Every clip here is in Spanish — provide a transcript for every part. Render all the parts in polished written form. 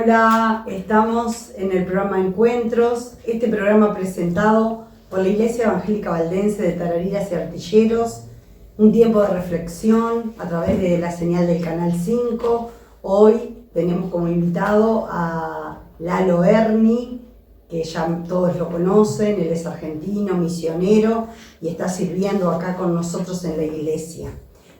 Hola, estamos en el programa Encuentros, este programa presentado por la Iglesia Evangélica Valdense de Tararías y Artilleros, un tiempo de reflexión a través de la señal del Canal 5. Hoy tenemos como invitado a Lalo Erni, que ya todos lo conocen, él es argentino, misionero y está sirviendo acá con nosotros en la iglesia.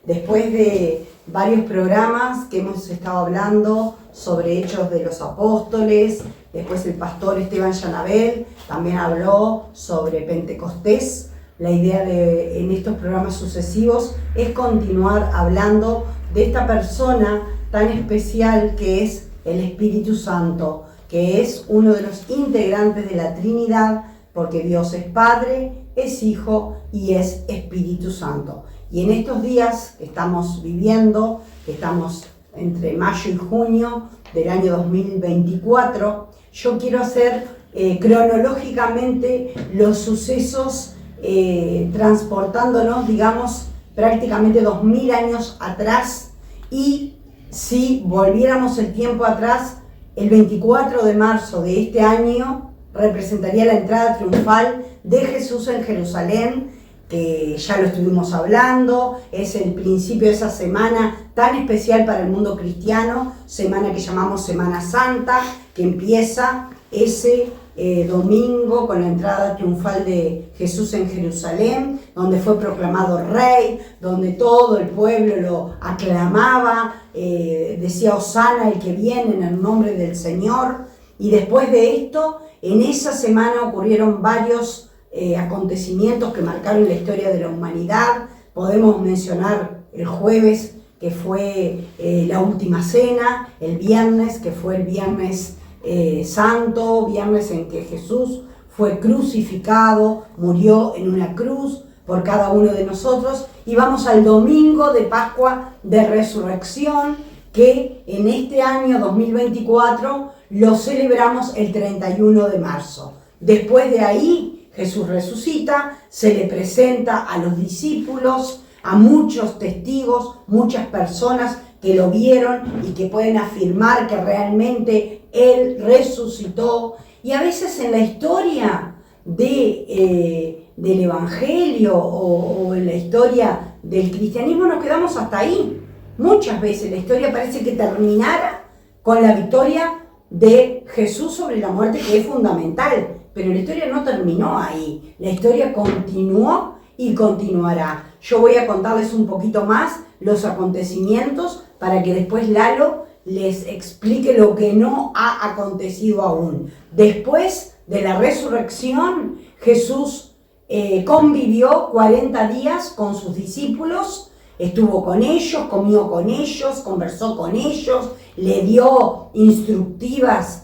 Después de varios programas que hemos estado hablando sobre Hechos de los Apóstoles, después el pastor Esteban Yanabel también habló sobre Pentecostés. La idea en estos programas sucesivos es continuar hablando de esta persona tan especial que es el Espíritu Santo, que es uno de los integrantes de la Trinidad, porque Dios es Padre, es Hijo y es Espíritu Santo. Y en estos días que estamos viviendo, que estamos entre mayo y junio del año 2024, yo quiero hacer cronológicamente los sucesos transportándonos, digamos, prácticamente 2000 años atrás, y si volviéramos el tiempo atrás, el 24 de marzo de este año representaría la entrada triunfal de Jesús en Jerusalén, que ya lo estuvimos hablando, es el principio de esa semana tan especial para el mundo cristiano, semana que llamamos Semana Santa, que empieza ese domingo con la entrada triunfal de Jesús en Jerusalén, donde fue proclamado rey, donde todo el pueblo lo aclamaba, decía Hosana el que viene en el nombre del Señor. Y después de esto, en esa semana ocurrieron varios acontecimientos que marcaron la historia de la humanidad. Podemos mencionar el jueves, que fue la última cena, el viernes, que fue el viernes santo, viernes en que Jesús fue crucificado, murió en una cruz por cada uno de nosotros, y vamos al domingo de Pascua de Resurrección, que en este año 2024 lo celebramos el 31 de marzo. Después de ahí, Jesús resucita, se le presenta a los discípulos, a muchos testigos, muchas personas que lo vieron y que pueden afirmar que realmente Él resucitó. Y a veces en la historia del Evangelio o en la historia del cristianismo nos quedamos hasta ahí. Muchas veces la historia parece que terminara con la victoria de Jesús sobre la muerte, que es fundamental. Pero la historia no terminó ahí, la historia continuó y continuará. Yo voy a contarles un poquito más los acontecimientos para que después Lalo les explique lo que no ha acontecido aún. Después de la resurrección, Jesús convivió 40 días con sus discípulos, estuvo con ellos, comió con ellos, conversó con ellos, le dio instrucciones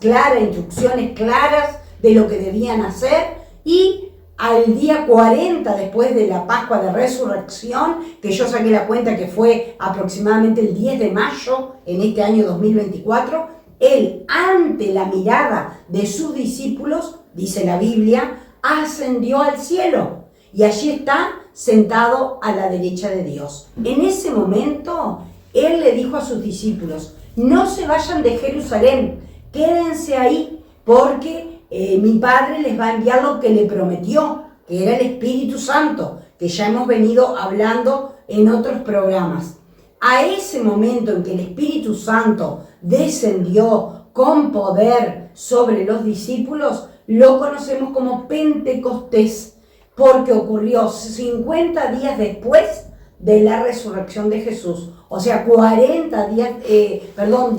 claras de lo que debían hacer, y al día 40 después de la Pascua de Resurrección, que yo saqué la cuenta que fue aproximadamente el 10 de mayo en este año 2024, él, ante la mirada de sus discípulos, dice la Biblia, ascendió al cielo y allí está sentado a la derecha de Dios. En ese momento, él le dijo a sus discípulos: no se vayan de Jerusalén, quédense ahí, porque mi Padre les va a enviar lo que le prometió, que era el Espíritu Santo, que ya hemos venido hablando en otros programas. A ese momento en que el Espíritu Santo descendió con poder sobre los discípulos, lo conocemos como Pentecostés, porque ocurrió 50 días después de la resurrección de Jesús, o sea, 10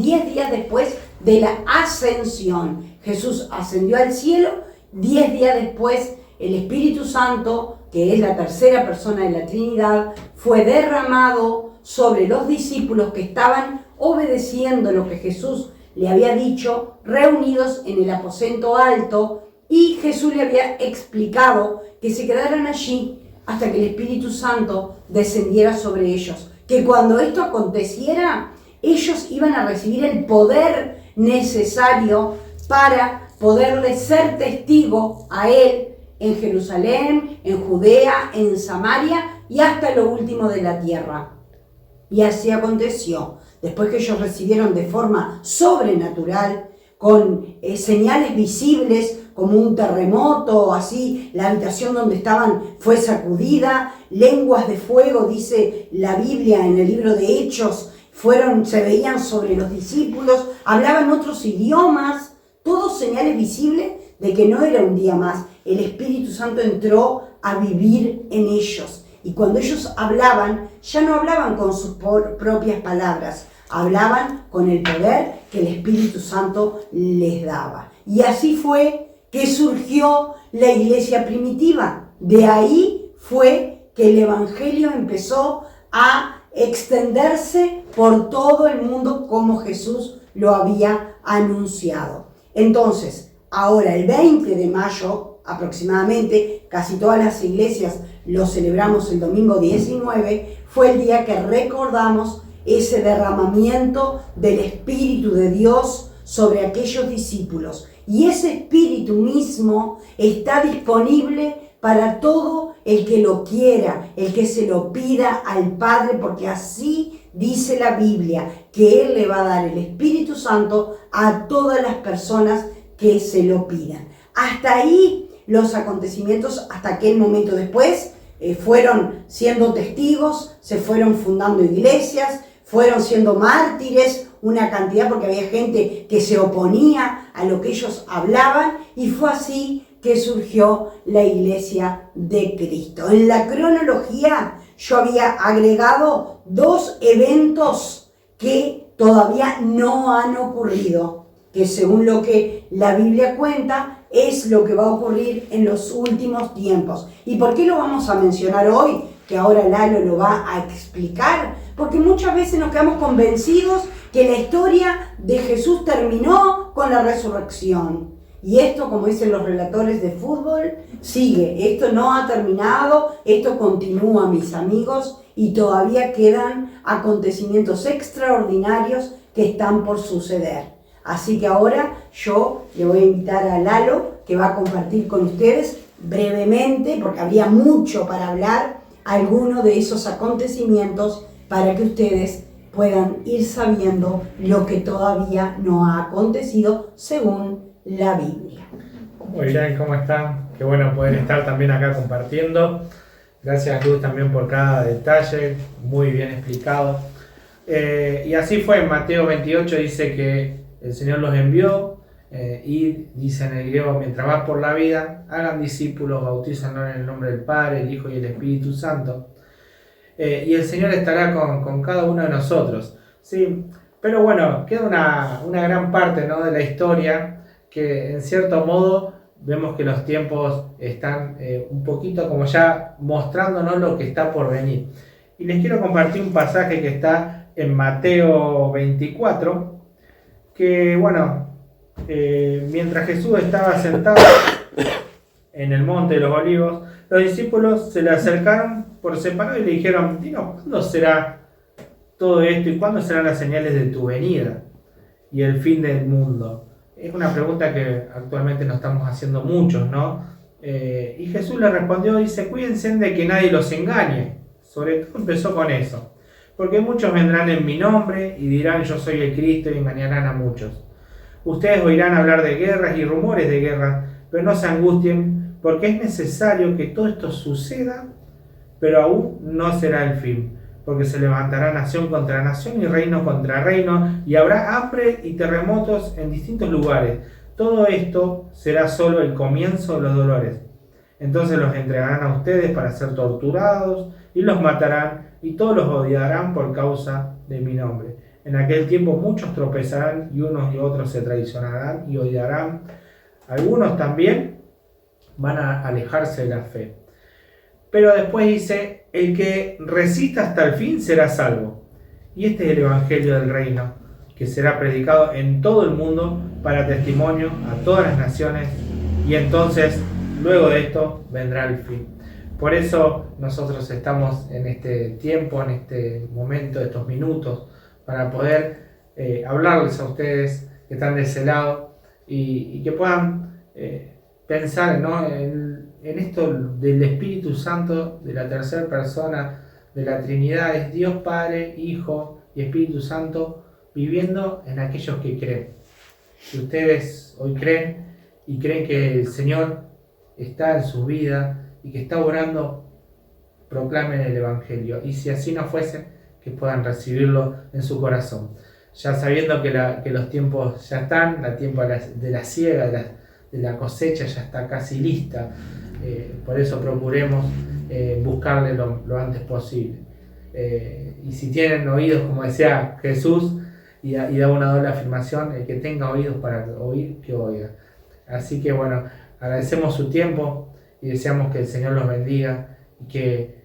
días después de la ascensión. Jesús ascendió al cielo, 10 días después el Espíritu Santo, que es la tercera persona de la Trinidad, fue derramado sobre los discípulos que estaban obedeciendo lo que Jesús le había dicho, reunidos en el aposento alto, y Jesús le había explicado que se quedaran allí hasta que el Espíritu Santo descendiera sobre ellos, que cuando esto aconteciera, ellos iban a recibir el poder necesario para poderle ser testigo a Él en Jerusalén, en Judea, en Samaria y hasta lo último de la tierra. Y así aconteció. Después que ellos recibieron de forma sobrenatural con señales visibles como un terremoto o así, la habitación donde estaban fue sacudida, lenguas de fuego, dice la Biblia en el libro de Hechos, se veían sobre los discípulos, hablaban otros idiomas, todos señales visibles de que no era un día más. El Espíritu Santo entró a vivir en ellos. Y cuando ellos hablaban, ya no hablaban con sus propias palabras, hablaban con el poder que el Espíritu Santo les daba. Y así fue que surgió la iglesia primitiva. De ahí fue que el Evangelio empezó a extenderse por todo el mundo como Jesús lo había anunciado. Entonces, ahora el 20 de mayo aproximadamente, casi todas las iglesias lo celebramos el domingo 19, fue el día que recordamos ese derramamiento del Espíritu de Dios sobre aquellos discípulos. Y ese Espíritu mismo está disponible para todo el que lo quiera, el que se lo pida al Padre, porque así dice la Biblia, que Él le va a dar el Espíritu Santo a todas las personas que se lo pidan. Hasta ahí los acontecimientos, hasta aquel momento. Después fueron siendo testigos, se fueron fundando iglesias, fueron siendo mártires, una cantidad, porque había gente que se oponía a lo que ellos hablaban, y fue así que surgió la iglesia de Cristo. En la cronología yo había agregado 2 eventos que todavía no han ocurrido, que según lo que la Biblia cuenta, es lo que va a ocurrir en los últimos tiempos. ¿Y por qué lo vamos a mencionar hoy? Que ahora Lalo lo va a explicar. Porque muchas veces nos quedamos convencidos que la historia de Jesús terminó con la resurrección. Y esto, como dicen los relatores de fútbol, sigue. Esto no ha terminado, esto continúa, mis amigos, y todavía quedan acontecimientos extraordinarios que están por suceder. Así que ahora yo le voy a invitar a Lalo, que va a compartir con ustedes brevemente, porque habría mucho para hablar, alguno de esos acontecimientos para que ustedes puedan ir sabiendo lo que todavía no ha acontecido según la Biblia. Muy bien, ¿cómo están? Qué bueno poder estar también acá compartiendo. Gracias, Luz, también por cada detalle, muy bien explicado. Y así fue, en Mateo 28 dice que el Señor los envió y dice en el griego, mientras vas por la vida, hagan discípulos, bautízanlos en el nombre del Padre, el Hijo y el Espíritu Santo. Y el Señor estará con cada uno de nosotros. ¿Sí? Pero bueno, queda una gran parte, ¿no?, de la historia que en cierto modo vemos que los tiempos están un poquito como ya mostrándonos lo que está por venir. Y les quiero compartir un pasaje que está en Mateo 24, que bueno, mientras Jesús estaba sentado en el monte de los olivos, los discípulos se le acercaron por separado y le dijeron, dinos, ¿cuándo será todo esto y cuándo serán las señales de tu venida y el fin del mundo? Es una pregunta que actualmente nos estamos haciendo muchos, ¿no? Y Jesús le respondió, dice, cuídense de que nadie los engañe. Sobre todo empezó con eso. Porque muchos vendrán en mi nombre y dirán, yo soy el Cristo, y engañarán a muchos. Ustedes oirán hablar de guerras y rumores de guerra, pero no se angustien, porque es necesario que todo esto suceda, pero aún no será el fin. Porque se levantará nación contra nación y reino contra reino, y habrá hambre y terremotos en distintos lugares. Todo esto será solo el comienzo de los dolores. Entonces los entregarán a ustedes para ser torturados y los matarán, y todos los odiarán por causa de mi nombre. En aquel tiempo muchos tropezarán y unos y otros se traicionarán y odiarán. Algunos también van a alejarse de la fe. Pero después dice, el que resista hasta el fin será salvo. Y este es el Evangelio del Reino, que será predicado en todo el mundo para testimonio a todas las naciones, y entonces, luego de esto, vendrá el fin. Por eso nosotros estamos en este tiempo, en este momento, estos minutos, para poder hablarles a ustedes que están de ese lado y que puedan pensar, ¿no?, en esto del Espíritu Santo, de la tercera persona de la Trinidad. Es Dios Padre, Hijo y Espíritu Santo viviendo en aquellos que creen. Si ustedes hoy creen y creen que el Señor está en su vida y que está orando, proclamen el Evangelio. Y si así no fuese, que puedan recibirlo en su corazón. Ya sabiendo que los tiempos ya están, el tiempo de la siega, de la cosecha ya está casi lista. Por eso procuremos buscarle lo antes posible. Y si tienen oídos, como decía Jesús, y da una doble afirmación, el que tenga oídos para oír, que oiga. Así que bueno, agradecemos su tiempo y deseamos que el Señor los bendiga y que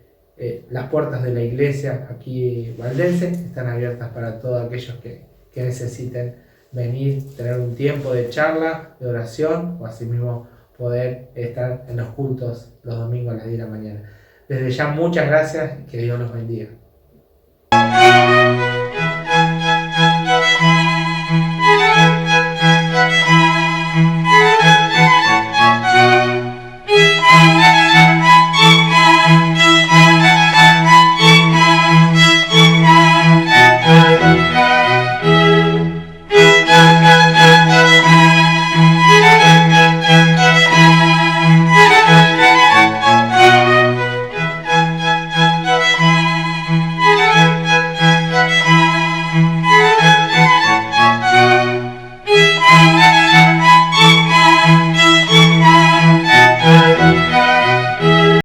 las puertas de la iglesia aquí valdense están abiertas para todos aquellos que necesiten venir, tener un tiempo de charla, de oración o asimismo poder estar en los cultos los domingos a las 10 de la mañana. Desde ya muchas gracias y que Dios los bendiga.